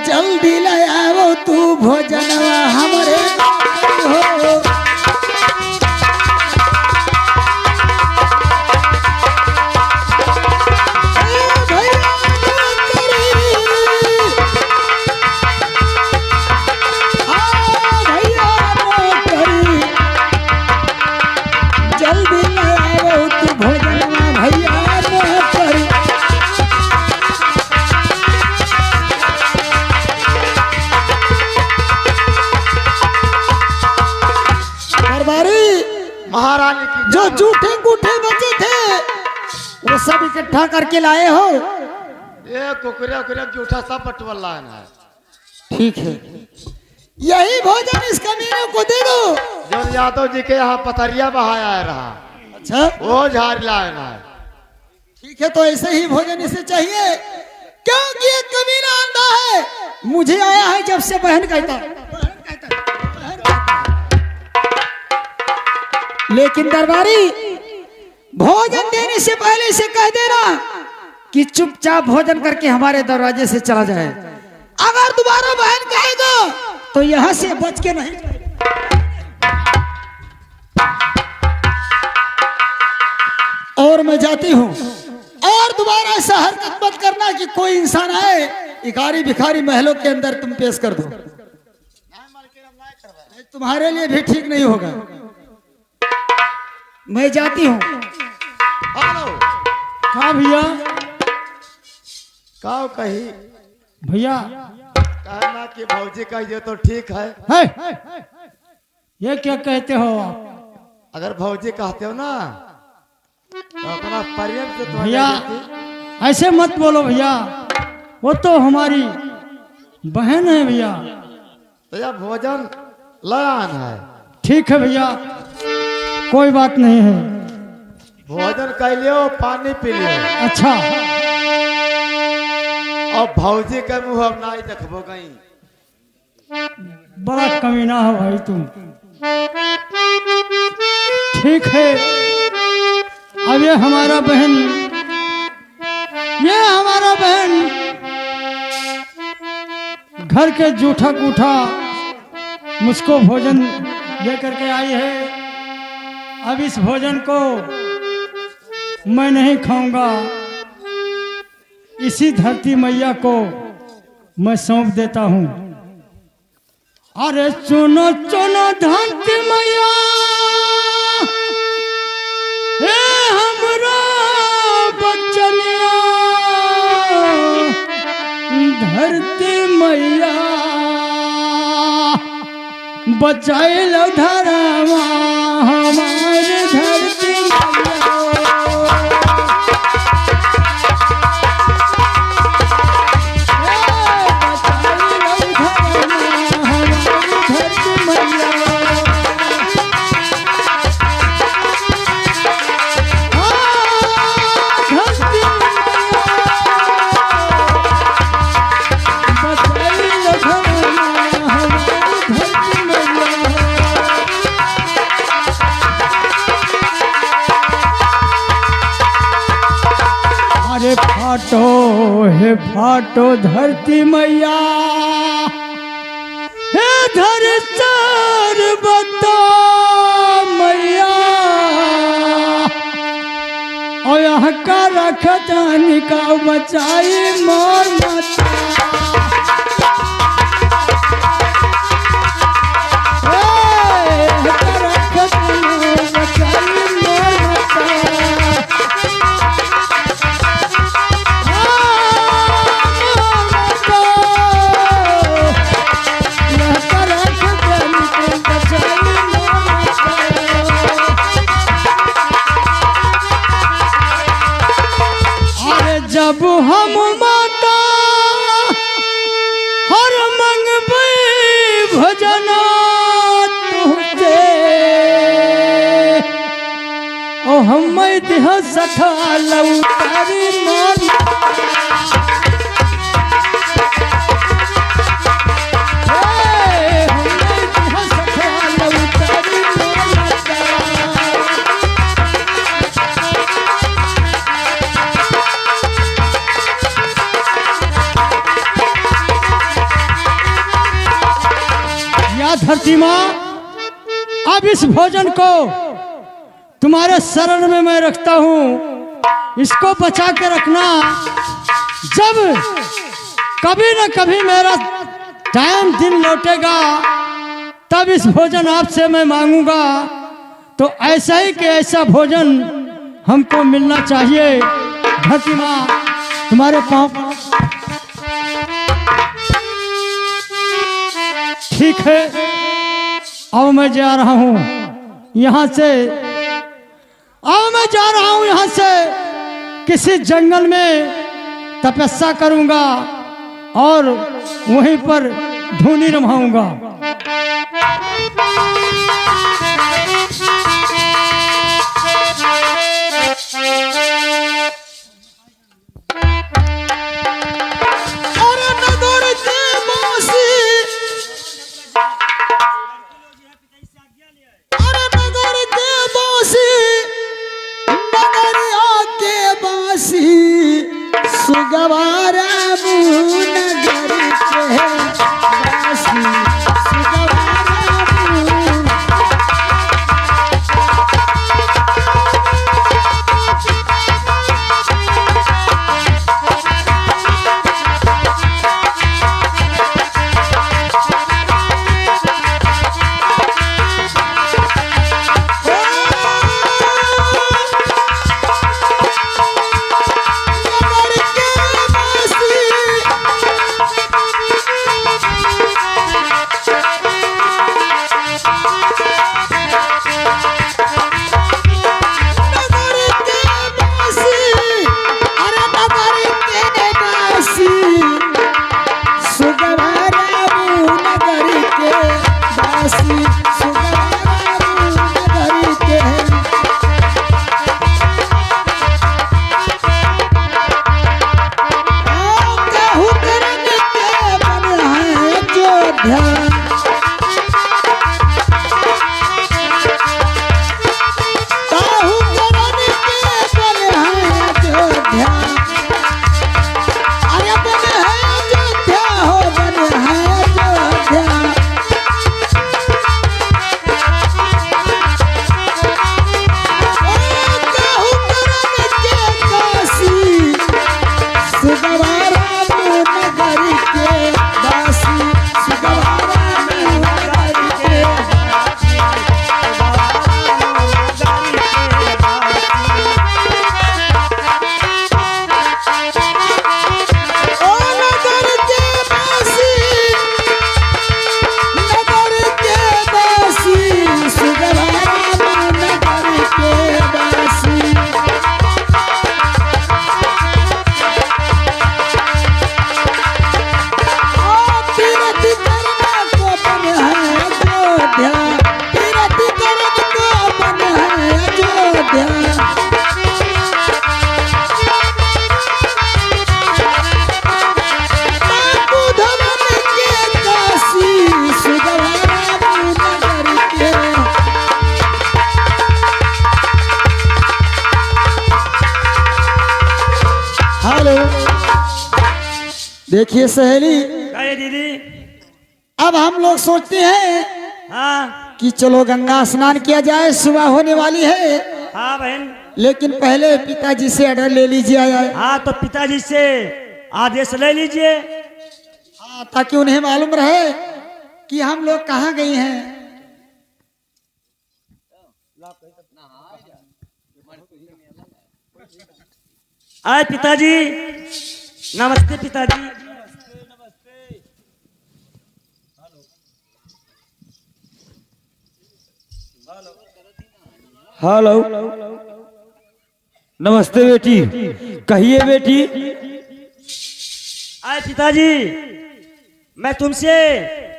जल्दी ले आओ तू भोजनवा हमरे हो। महारानी की जो जूठे गूठे बचे थे वो सब इकट्ठा करके लाए हो। ये कुकरे उकरे जूठा सब बटवला है। ठीक है, यही भोजन इस कमीने को दे दो। जो यादव जी के यहाँ पथरिया बहाया रहा, अच्छा वो झाड़ लाना है। ठीक है, तो ऐसे ही भोजन इसे चाहिए, क्योंकि ये कमीना अंधा है। मुझे आया है जब से बहन कहता, लेकिन दरबारी भोजन देने से पहले इसे कह देना कि चुपचाप भोजन करके हमारे दरवाजे से चला जाए। अगर दोबारा बहन कहेगा तो यहां से बच के नहीं और मैं जाती हूं। और दोबारा ऐसा हरकत मत करना कि कोई इंसान आए इकारी भिखारी महलों के अंदर तुम पेश कर दो। तुम्हारे लिए भी ठीक नहीं होगा। मैं जाती हूँ। हेलो, हाँ भैया। काओ कही भैया कहना कि भौजी का ये तो ठीक है। ये क्या कहते हो आप? अगर भौजी कहते हो ना तो अपना प्रेम से तुम्हारे भैया ऐसे मत बोलो भैया, वो तो हमारी बहन है भैया। तो यह भोजन लान है। ठीक है भैया, कोई बात नहीं है। भोजन कर लियो, पानी पी लियो। अच्छा, और भौजी के मुंह अब नहीं देखबो गई। बड़ा कमीना है भाई तुम। ठीक है, अब ये हमारा बहन घर के जूठा कूठा मुझको भोजन दे करके आई है। अब इस भोजन को मैं नहीं खाऊंगा, इसी धरती मैया को मैं सौंप देता हूं। अरे चुनो चुनो धरती मैया, हे हमरा बचनिया, धरती मैया बचाए लो धरवा हमारे धरती हे फाटो धरती मैया, हे धर चार बता मैया, और यहाँ का रख जानी का बचाई मोर माता। जब हम माता हर मंगबे भजना तुझे, ओ हम देह सठा लौटारी मान। अच्छा धरती माँ, अब इस भोजन को तुम्हारे शरण में मैं रखता हूँ, इसको बचा के रखना। जब कभी न कभी मेरा टाइम दिन लौटेगा, तब इस भोजन आपसे मैं मांगूंगा। तो ऐसा ही कि ऐसा भोजन हमको मिलना चाहिए। धरती माँ, तुम्हारे पाँव। ठीक है, अब मैं जा रहा हूँ यहाँ से। अब मैं जा रहा हूँ यहाँ से, किसी जंगल में तपस्या करूँगा और वहीं पर धूनी रमाऊंगा। सुगवारा नगर के बासी, देखिए सहेली, दीदी, अब हम लोग सोचते हैं हाँ कि चलो गंगा स्नान किया जाए, सुबह होने वाली है। हाँ बहन, लेकिन पहले पिताजी से ऑर्डर ले लीजिए। हाँ तो पिताजी से आदेश ले लीजिए, ताकि उन्हें मालूम रहे कि हम लोग कहाँ गए हैं। आए पिताजी, नमस्ते पिताजी। हेलो, नमस्ते बेटी, कहिए बेटी। आए पिताजी, मैं तुमसे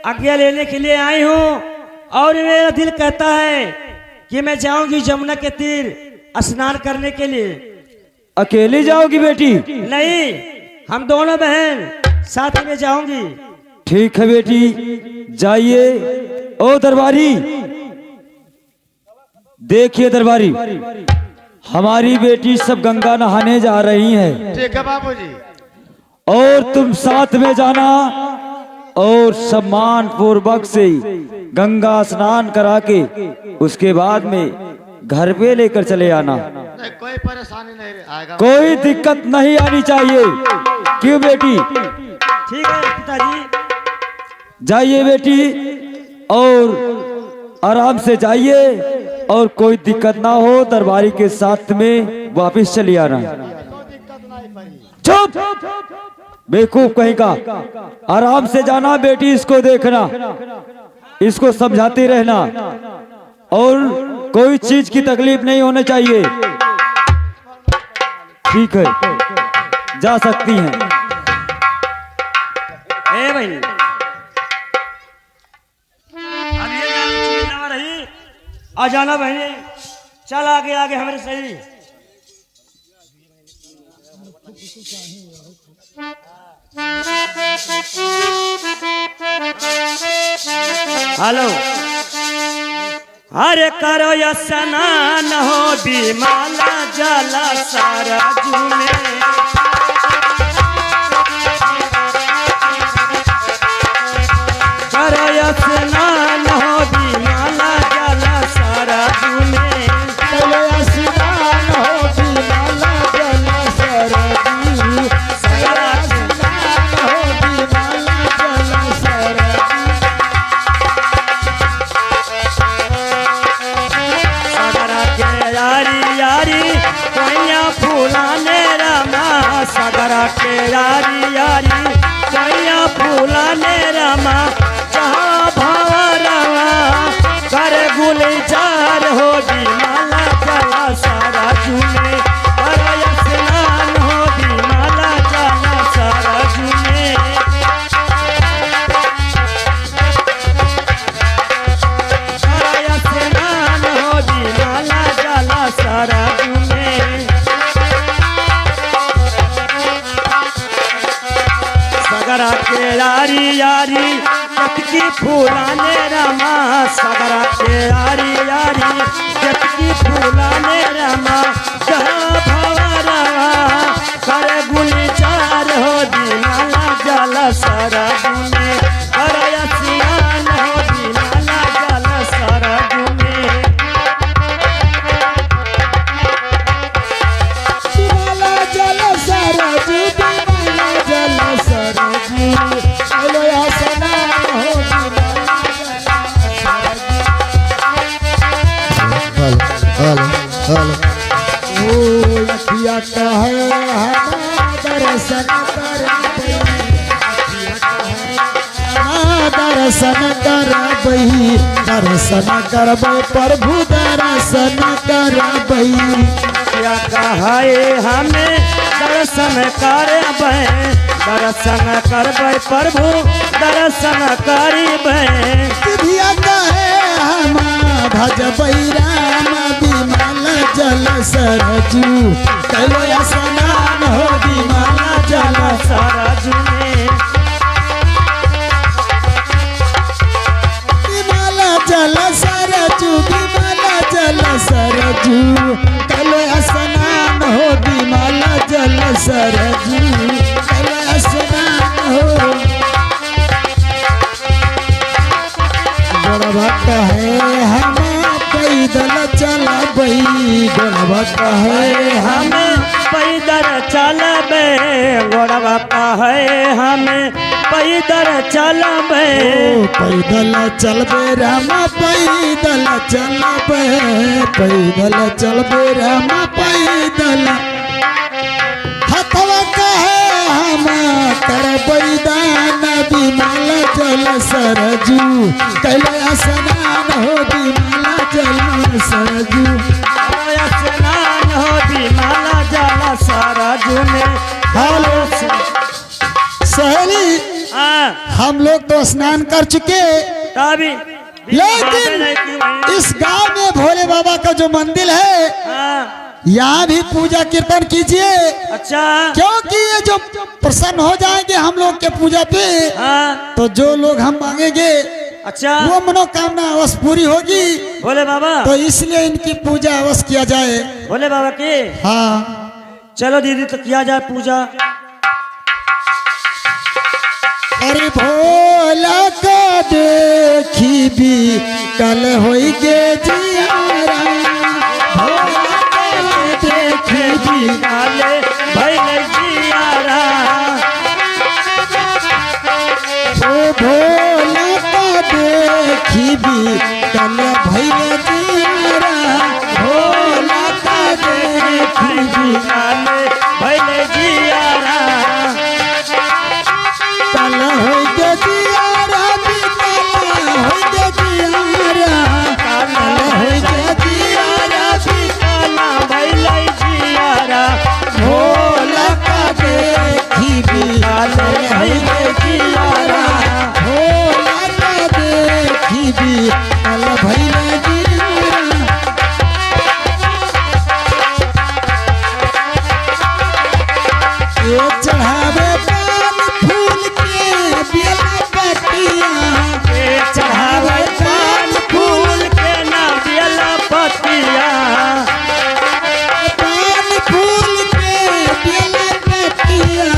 आज्ञा लेने के लिए आई हूँ और मेरा दिल कहता है कि मैं जाऊंगी जमुना के तीर स्नान करने के लिए। अकेले जाओगी बेटी? नहीं, हम दोनों बहन साथ में जाऊंगी। ठीक है बेटी, जाइए। ओ दरबारी, देखिए दरबारी, हमारी बेटी सब गंगा नहाने जा रही हैं। ठीक है बाबूजी। और तुम साथ में जाना और सम्मान पूर्वक से गंगा स्नान करा के उसके बाद में घर पे लेकर चले आना। नहीं, कोई परेशानी नहीं आएगा। कोई दिक्कत नहीं आनी चाहिए। क्यों बेटी? ठीक है पिताजी। जाइए बेटी और आराम से जाइए और कोई दिक्कत ना हो दरबारी के साथ में वापस चली आना। चुप बेवकूफ कहीं का। आराम से जाना बेटी, इसको देखना, इसको समझाते रहना और कोई चीज की तकलीफ नहीं होनी चाहिए। ठीक है, जा सकती हैं। ए भाई अब ये ना रही, आ जाना बहने, चल आगे आगे हमारे सही। हेलो, अरे करो या स्नान हो बिमाला जाला सारा झूमे। करो या स्नान हो बिमाला जाला सारा झूमे। चलो स्नान हो बिमाला जला सरजू। सारा स्नान हो बिमाला जला सरजू। सागरा के यारी यारी कोइया फूलाने रामा। सागरा के यारी यारी कोइया फूलाने रामा। जहाँ भंवरवा कर गुलजार हो बिमाला जला सारा झूमे। करो या स्नान हो बिमाला जला सारा झूमे। करो या स्नान हो बिमाला जला सारा झूमे। सगरा के यारी यारी जतकी फूलाने रामा। सगरा के यारी यारी जतकी फूलाने रामा। जहाँ भंवरवा कर गुलजार हो बिमाला जला सारा झूमे। करो या स्नान हो बिमाला जला सारा झूमे। बिमाला जला सरजू। बिमाला जला सरजू। चलो स्नान हो बिमाला जला सरजू। ओ लखिया कहे हमारा दर्शन करबई। दर्शन करबई। दर्शन करबई प्रभु दर्शन करबई। क्या कहे हमें दर्शन करबै। दर्शन करबै प्रभु दर्शन करबै। विधिया कहे हम भजबै राम। बिमल जल सरजू। चलो स्नान हो बिमल जल सारा झूमे। बिमल जल सरजू। बिमल जल सरजू। चलो स्नान हो बिमल जल सरजू। चलो स्नान हो। गौरव कहे हम पैदल चलबै। गौरव कहे हम हमें पैदल चलबै। गोड़वा कहे हमें पैदल चलबै। पैदल चलबे राम। पैदल चलबे। पैदल चलबे राम। पैदल हथवा कहे हम करबै दान। बिमल जल सरजू। कैले स्नान हो बिमल जल सरजू। करो या स्नान हो बिमाला जला सारा झूमे। हेलो सहेली, हम लोग तो स्नान कर चुके, तभी लेकिन इस गांव में भोले बाबा का जो मंदिर है यहाँ भी पूजा कीर्तन कीजिए। अच्छा, क्योंकि ये जो प्रसन्न हो जाएंगे हम लोग के पूजा पे, तो जो लोग हम मांगेंगे अच्छा वो मनोकामना अवश्य पूरी होगी। भोले बाबा, तो इसलिए इनकी पूजा अवश्य किया जाए। भोले बाबा की हाँ, चलो दीदी तो किया जाए पूजा। अरे भोले भोला का देखी भी कल होई गे जियारा भोला का देखी भी काले भैले जियारा ओ भोला का देखी भी कल भैले जियारा भोला का देखी भी काले भैले जियारा कल होई गे जियारा भी कल होई गे जियारा कल होई गे जियारा भी काला भैले जियारा भोला का देखी भी कल होई गे जियारा भोला का देखी भी कल भैले जियारा ये चढ़ावे पान फूल के बेला पतिया चढ़ावे पान फूल के ना बेला पतिया पान फूल के बेला पतिया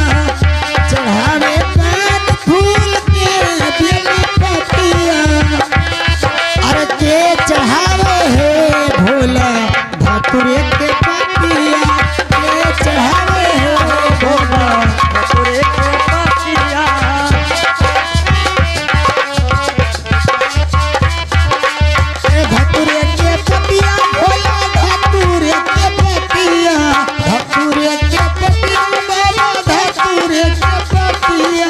चढ़ावे पान फूल के बेला पतिया अरे के चढ़ावे है भोला धतुरे के पतिया के चढ़ावे है भोला धतुरे के पतिया धतुरे के पतिया भोला धतुरे के पतिया धतुरे के पतिया बाबा धतुरे के पतिया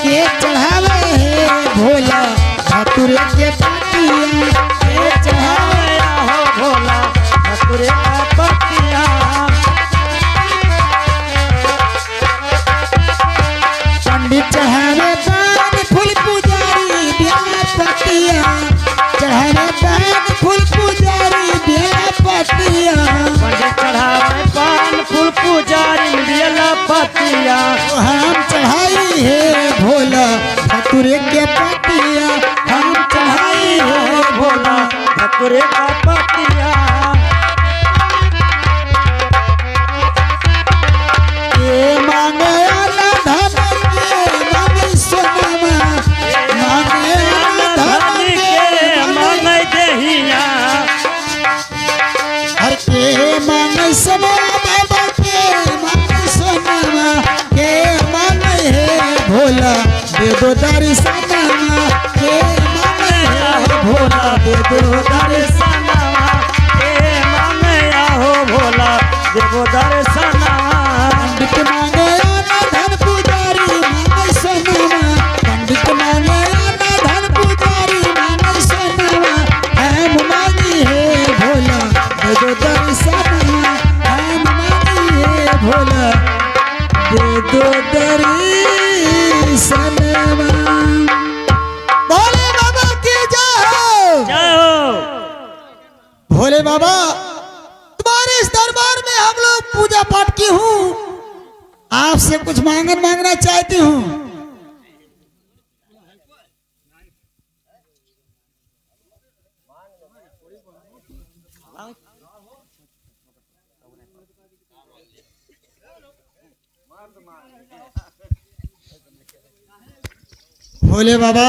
के चढ़ावे है भोला धतुरे के पतिया के चढ़ावे हो भोला धतुरे का पतिया पंडित चढ़ावे पान फूल पुजारी बेला पतिया चढ़ावे पान फूल पुजारी बेला पतिया पंडित चढ़ावे पान फूल पुजारी बेला पतिया हम चढ़ाई है भोला धतुरे के पतिया हम चढ़ाई है भोला धतुरे का पतिया ये मांगे आला धन के मांगे सोनमा मांगे आला धन के मांगे देहिया हर के मांगे सोनमा बाबा के मांगे सोनमा के मांगे है भोला दे दो दर्शनमा के मांगे है भोला दे दो दर्शनमा देवो दर्शना पंडित मांगे आना धन पुजारी मांगे सोनमा पंडित मांगे आना धन पुजारी मांगे सोनमा हम मांगी है भोला दे दो दर्शनमा हम मांगी है भोला दे दो दर्शनमा भोले बाबा की जय हो जाओ भोले बाबा तुम्हारे इस दरबार में हम लोग पूजा पाठ की हूँ आपसे कुछ मांगना चाहती हूँ भोले बाबा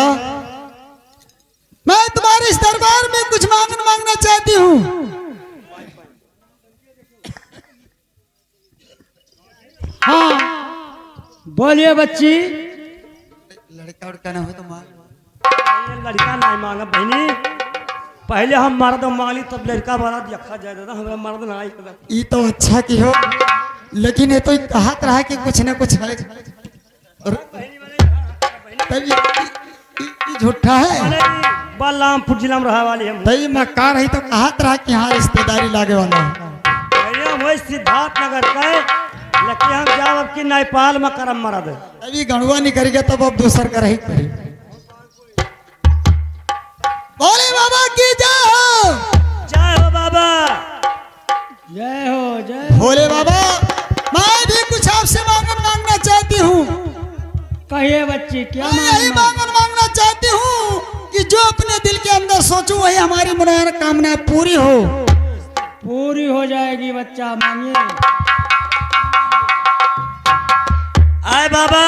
मैं तुम्हारे इस दरबार में कुछ मांगना चाहती हूँ हाँ बोलिए बच्ची। लड़का उड़का ना हो तो मांग ये लड़का नहीं मांगा बहनी पहले हम मर्द मांगली तब लड़का बड़ा देखा जाए दादा हमारा मर्द नहीं करता। ये तो अच्छा की हो लेकिन ये तो कहत रहा कि कुछ ना कुछ है और तब ये झूठा है अरे बलराम फुजिलम रहा वाली हम तई मकार है तो कहत रहा कि हाँ रिश्तेदारी लागे वाला है पहले हम वही सिद्धार्थ नगर का लेकिन हम जाओ अब की नेपाल में करम मरद अभी गणुआ नहीं करेगा तब अब दूसर का रही करी भोले बाबा की जय हो जय हो बाबा जय हो जय। भोले बाबा मैं भी कुछ आपसे मांगना चाहती हूँ कहिए बच्ची क्या मैं यही मांगना? मांगना चाहती हूँ कि जो अपने दिल के अंदर सोचूं वही हमारी मनोकामना पूरी हो पूरी हो जाएगी बच्चा मांगिए। आए बाबा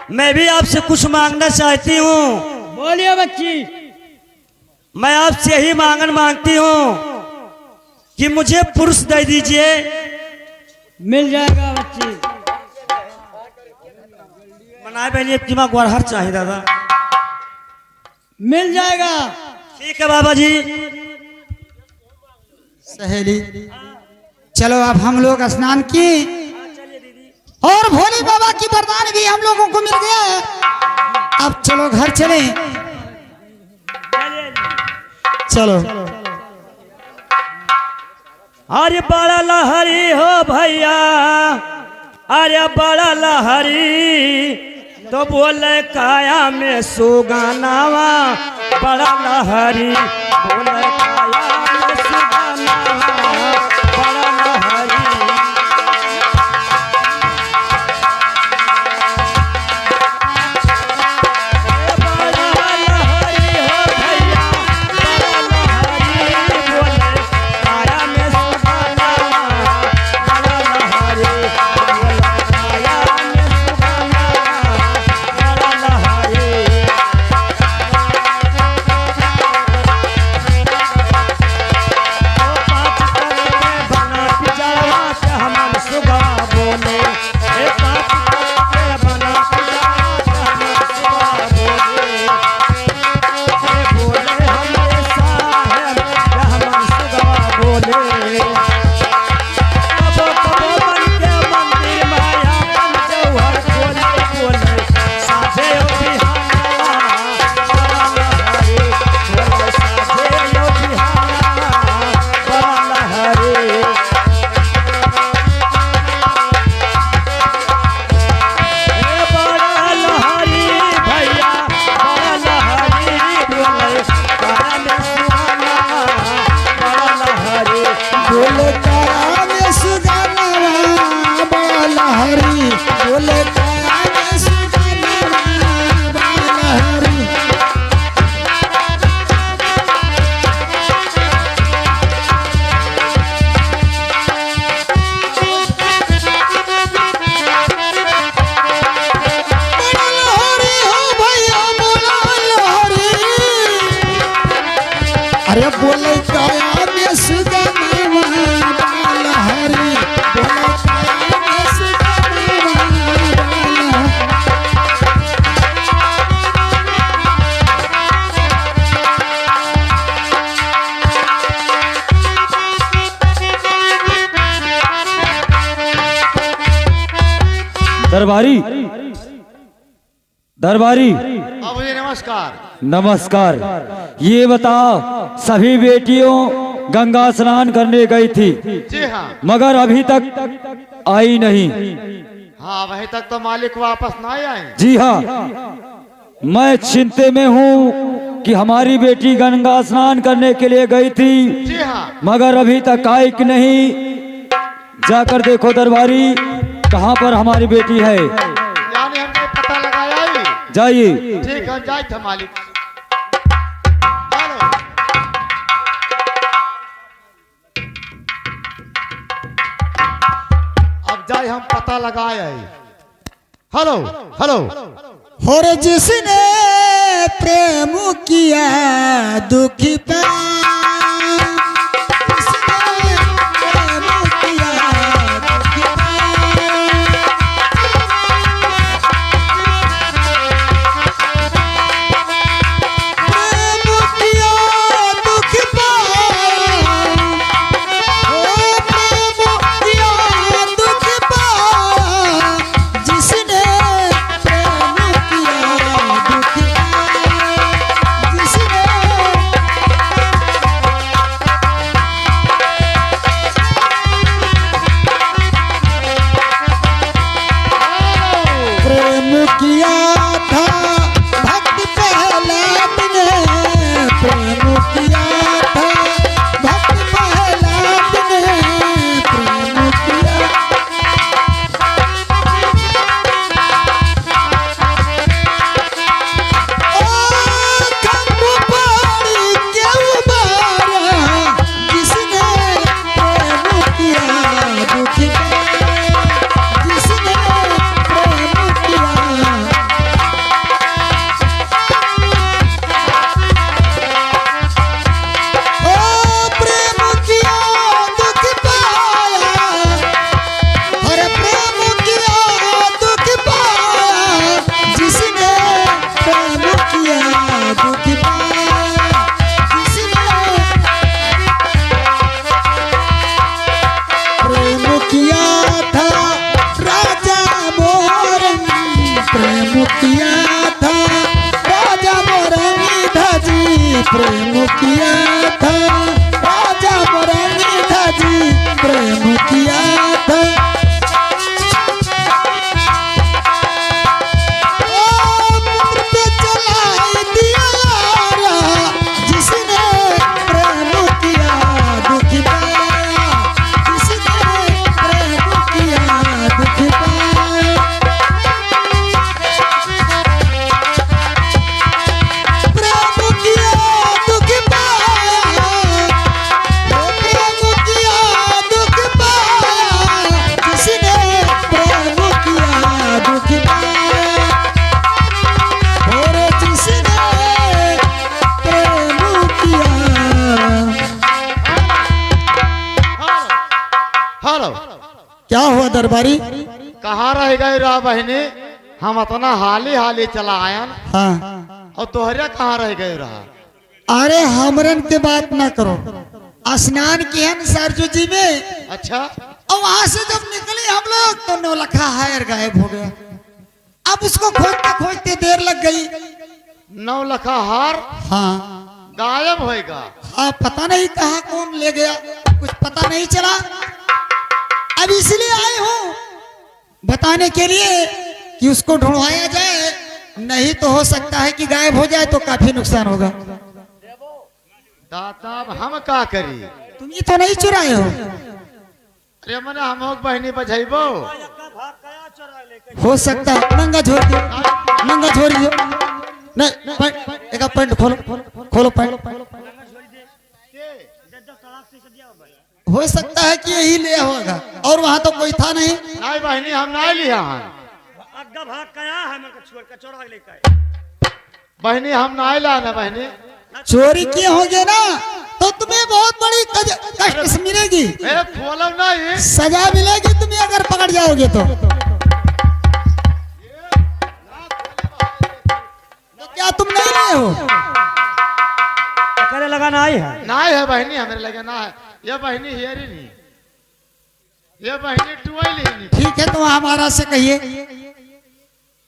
मैं भी आपसे कुछ मांगना चाहती हूँ। बोलिए बच्ची। मैं आपसे यही मांगती हूँ कि मुझे पुरुष दे दीजिए। मिल जाएगा बच्ची। मनाए बहनी दिमाग हर चाहिए दादा। मिल जाएगा। ठीक है बाबा जी। सहेली चलो अब हम लोग स्नान किए और भोले बाबा की वरदान भी हम लोगों को मिल गया है। अब चलो घर चले। चलो। अरे बड़ा लहरी हो भैया, अरे बड़ा लहरी तो बोले काया में सुगानावा। बड़ा लहरी बोले काया में सुगानावा। बड़ा लहरी अरे बोले काया में सुगनावा बाला हरी। बोले काया में सुगनावा बाला। दरबारी दरबारी मुझे नमस्कार। नमस्कार। ये बताओ सभी बेटियों गंगा स्नान करने गई थी जी हाँ। मगर अभी तक आई नहीं। हाँ वहीं तक तो मालिक वापस ना आए। जी हाँ, मैं चिंता में हूँ कि हमारी बेटी गंगा स्नान करने के लिए गई थी जी हाँ। मगर अभी तक आई कि नहीं। जाकर देखो दरबारी कहाँ पर हमारी बेटी है। यानी हमने पता लगाया ही। जाइए। ठीक है जाए थे मालिक। चलो। अब जाए हम पता लगाए। Hello hello. और जिसने प्रेम किया दुखी पे जिसने प्रेम किया दुखी प्रेम किया दुखी पाया। ओ प्रेम किया दुखी पाया। जिसने प्रेम किया दुखी जिसने किया था राजा मोरंगीधा जी, प्रेम किया था राजा मोरंगीधा जी, प्रेम किया था। ओ पुत्र पे चलाई दिया यारा, जिसने प्रेम किया दुख पाया, जिसने प्रेम किया दुख पाया। प्रेम किया दुख पाया, प्रेम किया दुख पाया, जिसने प्रेम किया दुख पाया, और जिसने प्रेम किया। हेलो, क्या हुआ दरबारी? कहाँ रह गए रा बहनी? हम इतना हाली हाली चला आयन, हाँ, और तोहरे कहाँ रह गए रहा? अरे हमरन के बात ना करो, स्नान किए न सरजू जी में, अच्छा, और वहां से जब निकले हम लोग तो नौलखा हायर गायब हो गया। अब उसको खोजते खोजते देर लग गई। 9 लखा हार हाँ गायब होएगा। हाँ, पता नहीं कहाँ कौन ले गया, कुछ पता नहीं चला। अब इसलिए आए हूँ बताने के लिए कि उसको ढूंढवाया जाए, नहीं तो हो सकता है कि गायब हो जाए तो काफी नुकसान होगा। दाता अब हम का करी? तुम ये तो नहीं चुराए हो? अरे मने हम बहनी बझैबो। हो सकता है नंगा झोर दियो, नंगा झोर दियो। नहीं एक पैंट खोलो, खोलो पैंट। हो सकता है कि यही ले होगा, और वहां तो कोई था नहीं। नहीं बहनी, हम नहीं लिया हैं बहनी, हम नहीं लाना बहनी। चोरी किए होंगे ना तो तुम्हें बहुत बड़ी कष्ट मिलेगी, ए खोलब नहीं। सजा मिलेगी तुम्हें अगर पकड़ जाओगे तो क्या तुम नहीं लाए हो? करे लगाना आई है। नहीं है बहनी, हमें लगे ना है। ये बहनी हियरी नहीं, ये बहनी टुआई नहीं। ठीक है तो हमारा से कहिए।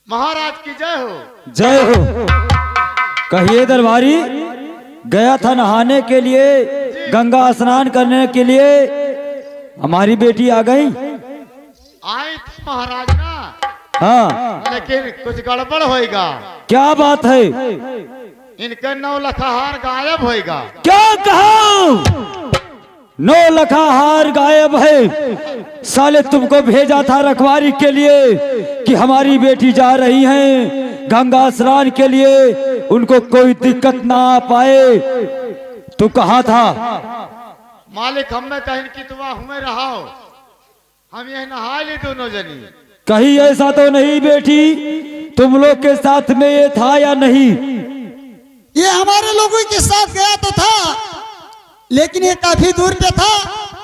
महाराज की जय हो। जय हो। कहिए दरबारी। गया था नहाने के लिए, गंगा स्नान करने के लिए, हमारी बेटी आ गई। आई थी महाराज ना, हाँ, लेकिन कुछ गड़बड़ होएगा। क्या बात है? इनके 9 लखा हार गायब होएगा। क्या कहा? 9 लखा हार गायब है। साले तुमको भेजा था रखवारी के लिए कि हमारी बेटी जा रही हैं गंगा स्नान के लिए, उनको कोई दिक्कत ना आ पाए। तू कहाँ था? मालिक हमें कहीं की तुआ हुए रहाओ, हम यह नहा ली दोनों जनी। कहीं ऐसा तो नहीं बेटी तुम लोग के साथ में ये था या नहीं? ये हमारे लोगों के साथ गया तो था, लेकिन ये काफी दूर पे था।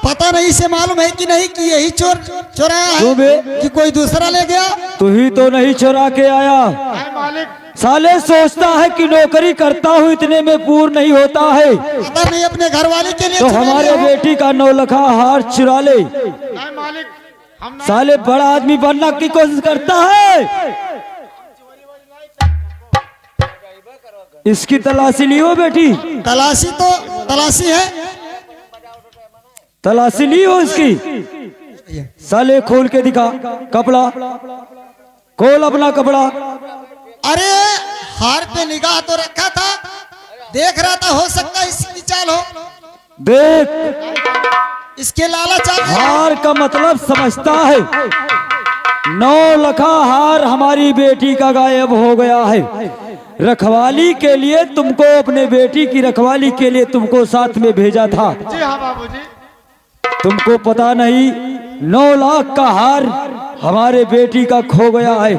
पता नहीं से मालूम है कि नहीं कि यही चोराया क्यों बे? है कि कोई दूसरा ले गया। तू ही तो नहीं चुरा के आया। नहीं मालिक, साले सोचता है कि नौकरी करता हूँ इतने में पूर्ण नहीं होता है, पता नहीं अपने घर वाले के लिए तो चुरा हमारे लिया हो। बेटी का 9 लखा हार चुरा ले। नहीं मालिक, हम नहीं। साले बड़ा आदमी बनने की कोशिश करता है। इसकी तलाशी लियो बेटी, तलाशी तो तलाशी है। तलाशी लियो इसकी। साले खोल के दिखा कपड़ा, खोल अपना कपड़ा। अरे हार पे निगाह तो रखा था, देख रहा था, हो सकता है इसकी चाल हो, देख, इसके लालच आ गया। हार का मतलब समझता है। 9 लखा हार हमारी बेटी का गायब हो गया है। रखवाली के लिए तुमको, अपने बेटी की रखवाली के लिए तुमको साथ में भेजा था। जी हाँ बाबूजी। तुमको पता नहीं 9 लाख का हार हमारे बेटी का खो गया है।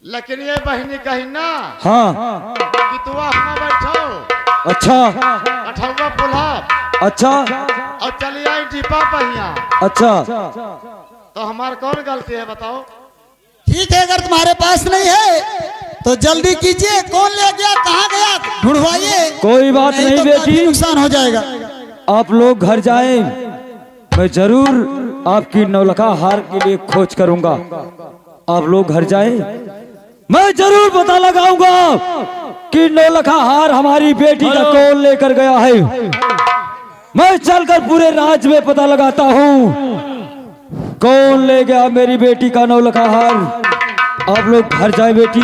लेकिन ये बहनी कही ना हाँ, कि तुआ हुआ बैठो अच्छा 18वां पुल्हा अच्छा और चली आई डिब्बा पहिया, अच्छा। तो हमार कौन गलती है बताओ? ठीक है, अगर तुम्हारे पास नहीं है तो जल्दी कीजिए, कौन ले गया, कहाँ गया, ढूंढवाइए। कोई बात नहीं तो काफी बेटी, नुकसान हो जाएगा। आप लोग घर जाएं, मैं जरूर आपकी 9 लखा हार के लिए खोज करूंगा। आप लोग घर जाएं, मैं जरूर पता लगाऊंगा कि नौलखा हार हमारी बेटी का कौन लेकर गया है। मैं चलकर पूरे राज्य में पता लगाता हूँ कौन ले गया मेरी बेटी का नौलखा हार। आप लोग घर जाए बेटी,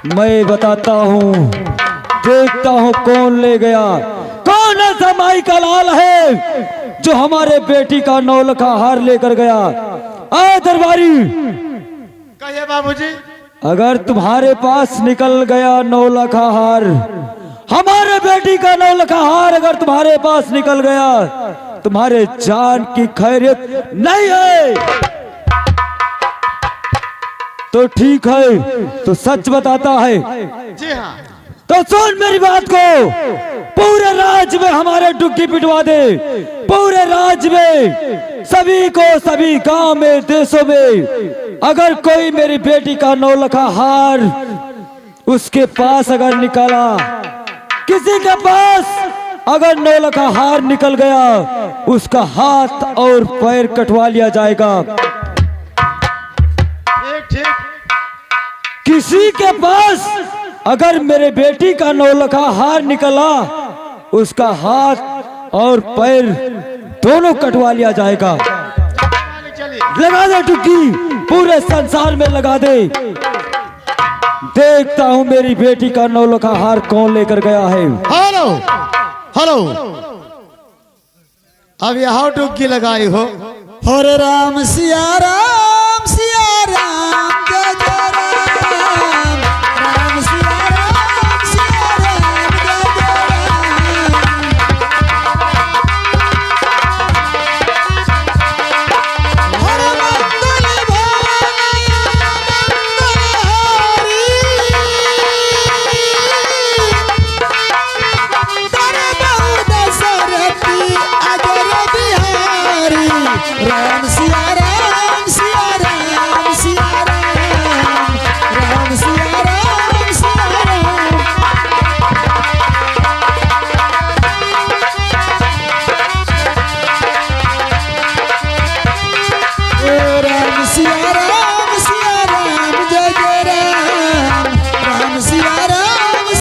मैं बताता हूँ, देखता हूँ कौन ले गया। कौन ऐसा माई का लाल है जो हमारे बेटी का नौलखा हार लेकर गया। आए दरबारी, कहिए बाबूजी। अगर तुम्हारे पास निकल गया नौलखा हार, हमारे बेटी का नौलखा हार अगर तुम्हारे पास निकल गया, तुम्हारे जान की खैरियत नहीं है तो ठीक है, तो सच बताता है। जी हाँ। तो सुन मेरी बात को, पूरे राज्य में हमारे डुग्गी पिटवा दे। पूरे राज्य में सभी को, सभी गांव में, देशों में अगर कोई मेरी बेटी का नौलखा हार उसके पास अगर निकला, किसी के पास अगर नौलखा हार निकल गया, उसका हाथ और पैर कटवा लिया जाएगा। ठीक। किसी के पास अगर मेरे बेटी का नौलखा हार निकला, उसका हाथ और पैर दोनों कटवा लिया जाएगा। लगा दे टुक्की, पूरे संसार में लगा दे। देखता हूँ मेरी बेटी का नौलखा हार कौन लेकर गया है। हेलो हेलो, अब यहाँ डुबकी लगाई हो। हरे राम सिया राम।